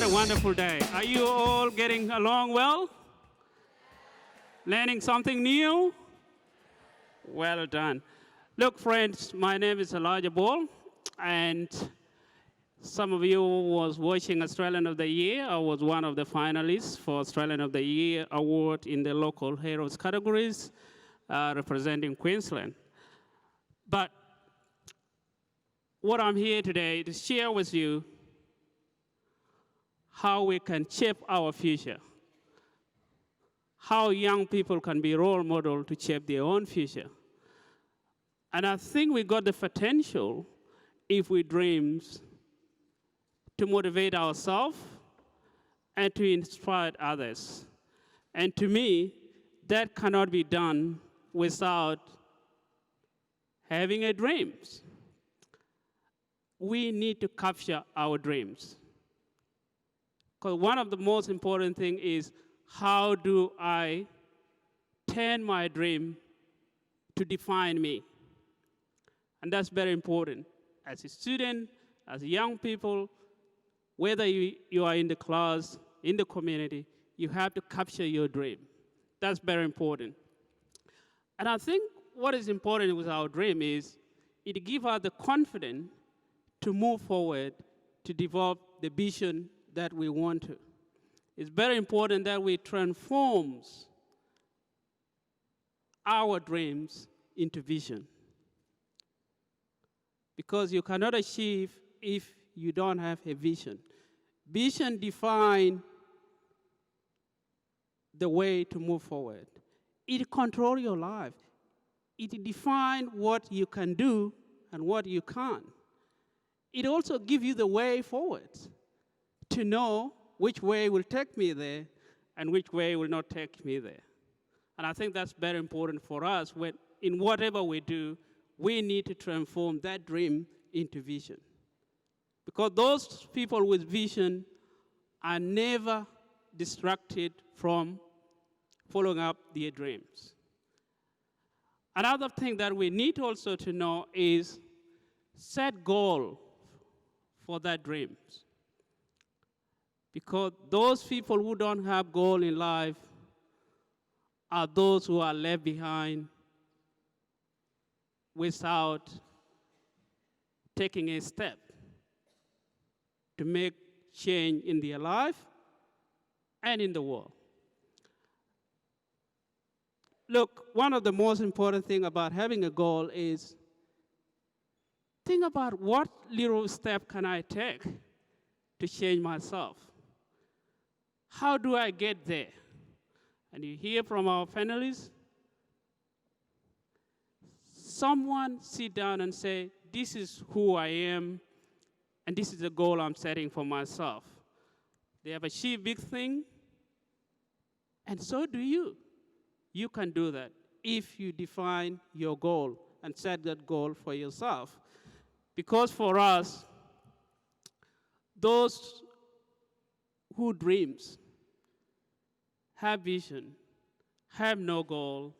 What a wonderful day. Are you all getting along well? Learning something new? Well done. Look, friends, my name is Elijah Buol, and some of you was watching Australian of the Year. I was one of the finalists for Australian of the Year award in the local heroes categories, representing Queensland. But what I'm here today to share with you how we can shape our future, how young people can be role model to shape their own future. And I think we got the potential, if we dream, to motivate ourselves and to inspire others. And to me, that cannot be done without having a dreams. We need to capture our dreams. Because one of the most important things is, how do I turn my dream to define me? And that's very important. As a student, as young people, whether you are in the class, in the community, you have to capture your dream. That's very important. And I think what is important with our dream is it gives us the confidence to move forward, to develop the vision that we want to. It's very important that we transform our dreams into vision. Because you cannot achieve if you don't have a vision. Vision defines the way to move forward. It controls your life. It defines what you can do and what you can't. It also gives you the way forward, to know which way will take me there and which way will not take me there. And I think that's very important for us. When, in whatever we do, we need to transform that dream into vision. Because those people with vision are never distracted from following up their dreams. Another thing that we need also to know is set goal for that dreams. Because those people who don't have goal in life are those who are left behind without taking a step to make change in their life and in the world. Look, one of the most important things about having a goal is think about what little step can I take to change myself. How do I get there? And you hear from our panelists, someone sit down and say, this is who I am, and this is the goal I'm setting for myself. They have achieved big things, and so do you. You can do that if you define your goal and set that goal for yourself. Because for us, those who dreams, have vision, have no goal,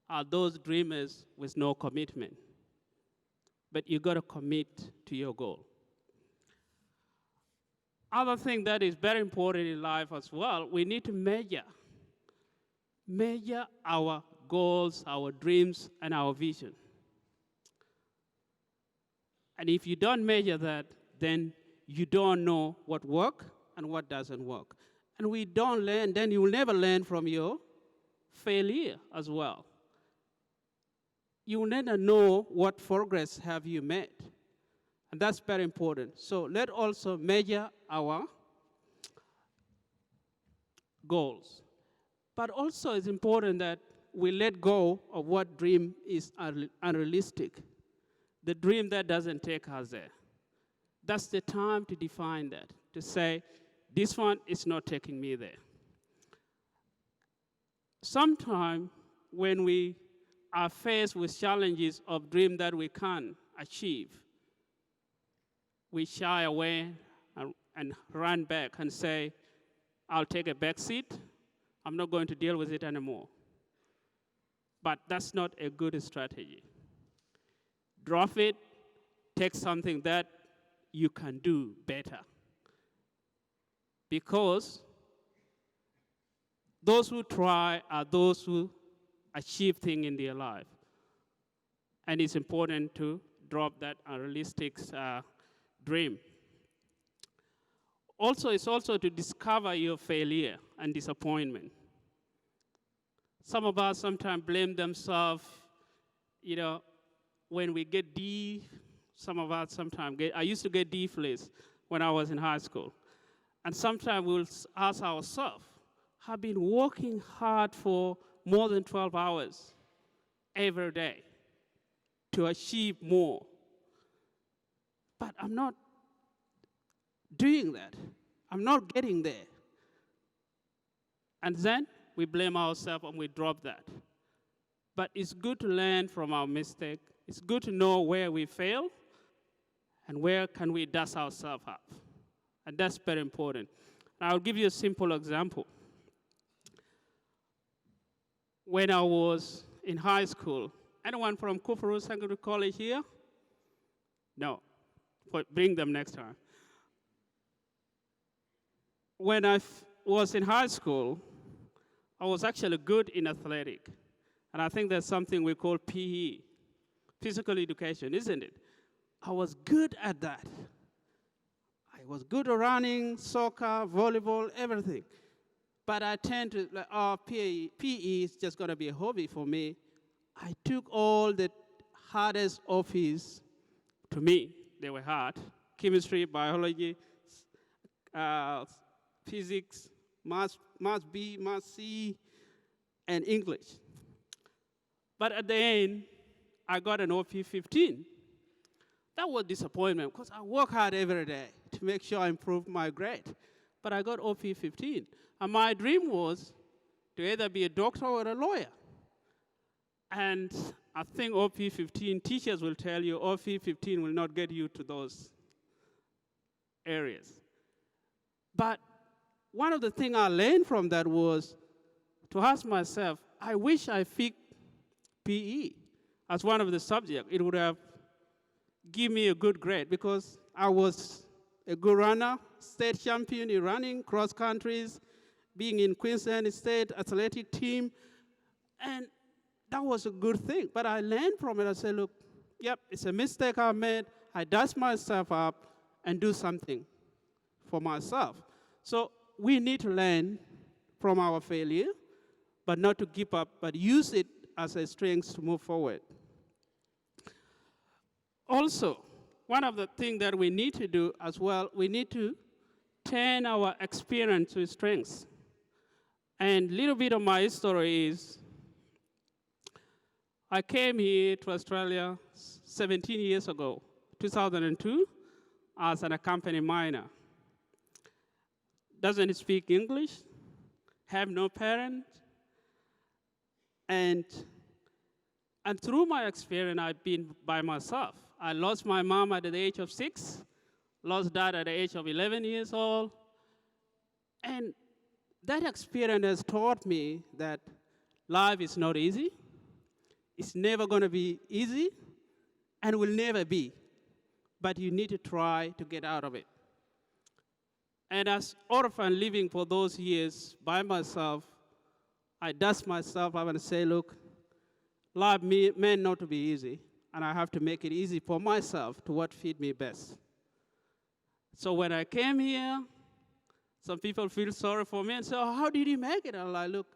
are those dreamers with no commitment. But you got to commit to your goal. Other thing that is very important in life as well, we need to measure our goals, our dreams, and our vision. And if you don't measure that, then you don't know what works and what doesn't work. And we don't learn, then you will never learn from your failure as well. You will never know what progress have you made. And that's very important. So let's also measure our goals. But also it's important that we let go of what dream is unrealistic. The dream that doesn't take us there. That's the time to define that, to say, this one is not taking me there. Sometimes when we are faced with challenges of dream that we can't achieve, we shy away and run back and say, I'll take a back seat. I'm not going to deal with it anymore. But that's not a good strategy. Drop it, take something that you can do better. because those who try are those who achieve things in their life. And it's important to drop that unrealistic dream. Also, it's also to discover your failure and disappointment. Some of us sometimes blame themselves, when we get D. Some of us sometimes I used to get D lists when I was in high school. And sometimes we'll ask ourselves, I've been working hard for more than 12 hours every day to achieve more. But I'm not doing that. I'm not getting there. And then we blame ourselves and we drop that. But it's good to learn from our mistake. It's good to know where we fail and where can we dust ourselves up. And that's very important. I'll give you a simple example. When I was in high school, anyone from Kufuru Secondary College here? No. Bring them next time. When I was in high school, I was actually good in athletic. And I think there's something we call PE, physical education, isn't it? I was good at that. I was good at running, soccer, volleyball, everything. But I tend to, PE is just going to be a hobby for me. I took all the hardest office to me. They were hard. Chemistry, biology, physics, math B, math C, and English. But at the end, I got an OP 15. That was disappointment because I work hard every day to make sure I improve my grade. But I got OP 15. And my dream was to either be a doctor or a lawyer. And I think OP 15, teachers will tell you OP 15 will not get you to those areas. But one of the things I learned from that was to ask myself, I wish I picked PE as one of the subjects. It would have given me a good grade because I was a good runner, state champion in running, cross countries, being in Queensland State athletic team, and that was a good thing. But I learned from it. I said, look, yep, it's a mistake I made. I dust myself up and do something for myself. So we need to learn from our failure, but not to give up, but use it as a strength to move forward. Also, one of the things that we need to do as well, we need to turn our experience to strengths. And a little bit of my story is, I came here to Australia 17 years ago, 2002, as an accompanying minor. Doesn't speak English, have no parents, and through my experience, I've been by myself. I lost my mom at the age of 6, lost dad at the age of 11 years old, and that experience has taught me that life is not easy. It's never going to be easy, and will never be. But you need to try to get out of it. And as orphan living for those years by myself, I dust myself up and say, look, life meant not to be easy, and I have to make it easy for myself to what fit me best. So when I came here, some people feel sorry for me and say, oh, how did you make it? I'm like, look,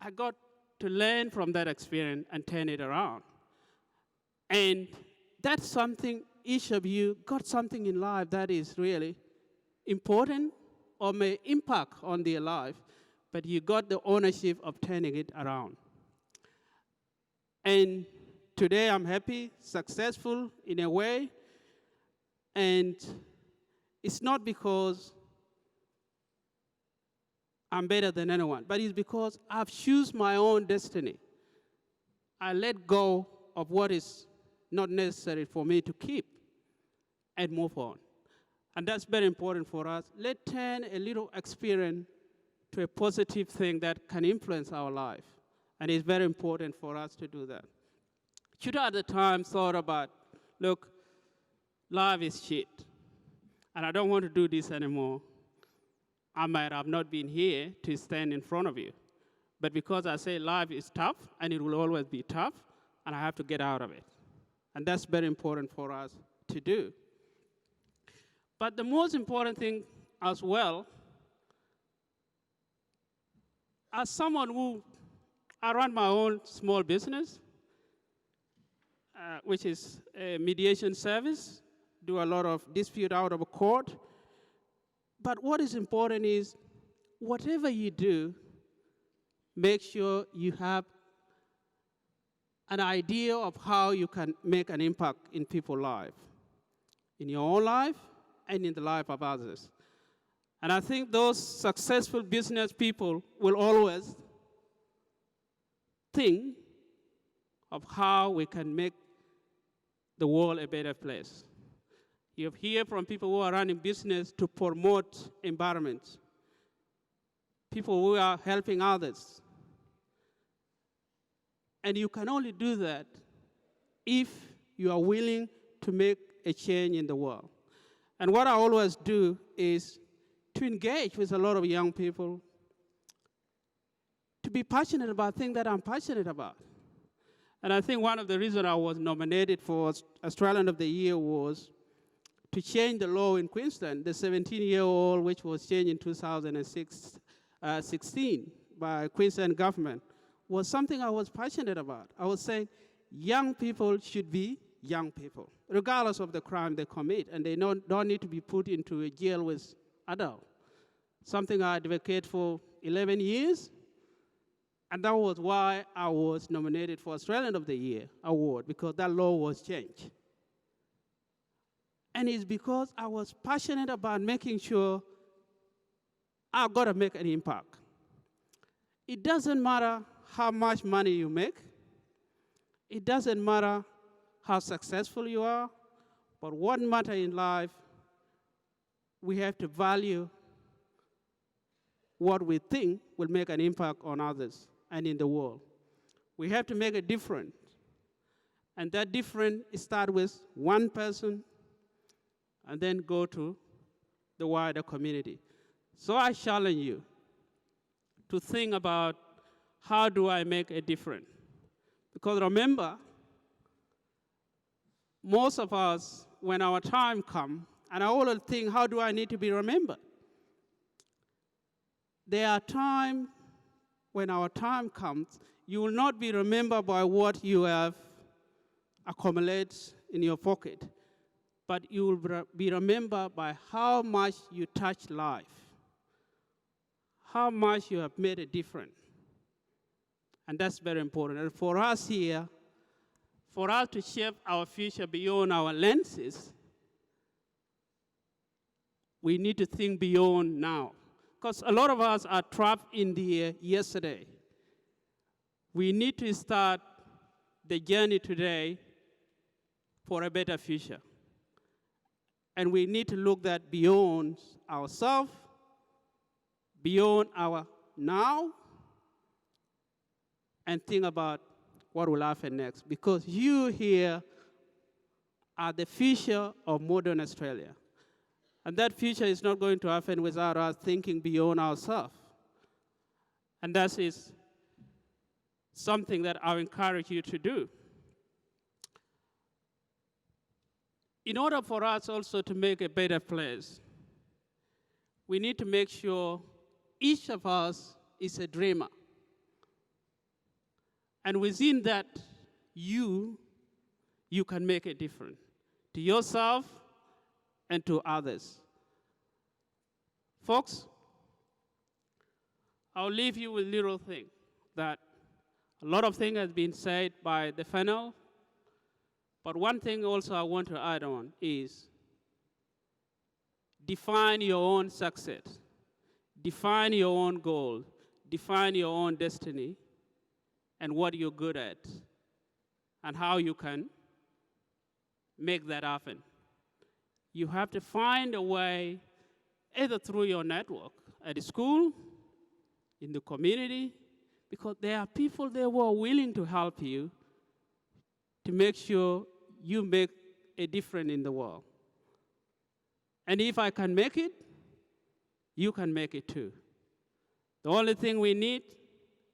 I got to learn from that experience and turn it around. And that's something, each of you got something in life that is really important or may impact on their life, but you got the ownership of turning it around. And today I'm happy, successful in a way, and it's not because I'm better than anyone, but it's because I've chosen my own destiny. I let go of what is not necessary for me to keep and move on. And that's very important for us. Let's turn a little experience to a positive thing that can influence our life. And it's very important for us to do that. Should I at the time thought about, look, life is shit, and I don't want to do this anymore. I might have not been here to stand in front of you. But because I say life is tough, and it will always be tough, and I have to get out of it. And that's very important for us to do. But the most important thing as well, as someone who, I run my own small business, which is a mediation service, do a lot of dispute out of court. But what is important is, whatever you do, make sure you have an idea of how you can make an impact in people's lives, in your own life and in the life of others. And I think those successful business people will always think of how we can make the world a better place. You hear from people who are running business to promote environment, people who are helping others. And you can only do that if you are willing to make a change in the world. And what I always do is to engage with a lot of young people, to be passionate about things that I'm passionate about. And I think one of the reasons I was nominated for Australian of the Year was to change the law in Queensland, the 17-year-old, which was changed in 2016 by Queensland government, was something I was passionate about. I was saying young people should be young people, regardless of the crime they commit, and they don't need to be put into a jail with adults. Something I advocated for 11 years, and that was why I was nominated for Australian of the Year award, because that law was changed. And it's because I was passionate about making sure I've got to make an impact. It doesn't matter how much money you make. It doesn't matter how successful you are. But what matters in life, we have to value what we think will make an impact on others and in the world. We have to make a difference. And that difference starts with one person and then go to the wider community. So I challenge you to think about, how do I make a difference? Because remember, most of us, when our time comes, and I always think, how do I need to be remembered? There are times when our time comes, you will not be remembered by what you have accumulated in your pocket, but you will be remembered by how much you touch life, how much you have made a difference. And that's very important. And for us here, for us to shape our future beyond our lenses, we need to think beyond now. Because a lot of us are trapped in the yesterday. We need to start the journey today for a better future. And we need to look that beyond ourselves, beyond our now, and think about what will happen next. Because you here are the future of modern Australia. And that future is not going to happen without us thinking beyond ourselves. And that is something that I encourage you to do. In order for us also to make a better place, we need to make sure each of us is a dreamer. And within that, you can make a difference to yourself and to others. Folks, I'll leave you with little thing, that a lot of things has been said by the panel, but one thing also I want to add on is define your own success, define your own goal, define your own destiny, and what you're good at, and how you can make that happen. You have to find a way, either through your network, at the school, in the community, because there are people there who are willing to help you to make sure you make a difference in the world. And if I can make it, you can make it too. The only thing we need,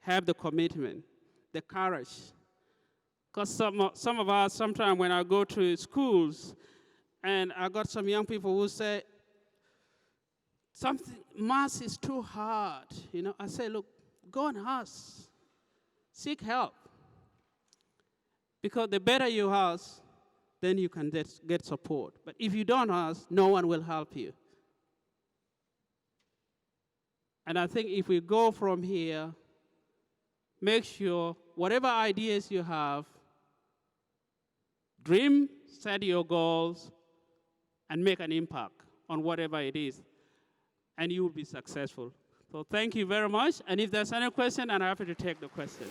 have the commitment, the courage. Because some of us, sometimes when I go to schools, and I got some young people who say, math is too hard. I say, look, go and ask. Seek help. Because the better you ask, then you can get support. But if you don't ask, no one will help you. And I think if we go from here, make sure whatever ideas you have, dream, set your goals, and make an impact on whatever it is, and you will be successful. So thank you very much. And if there's any question, I'm happy to take the question.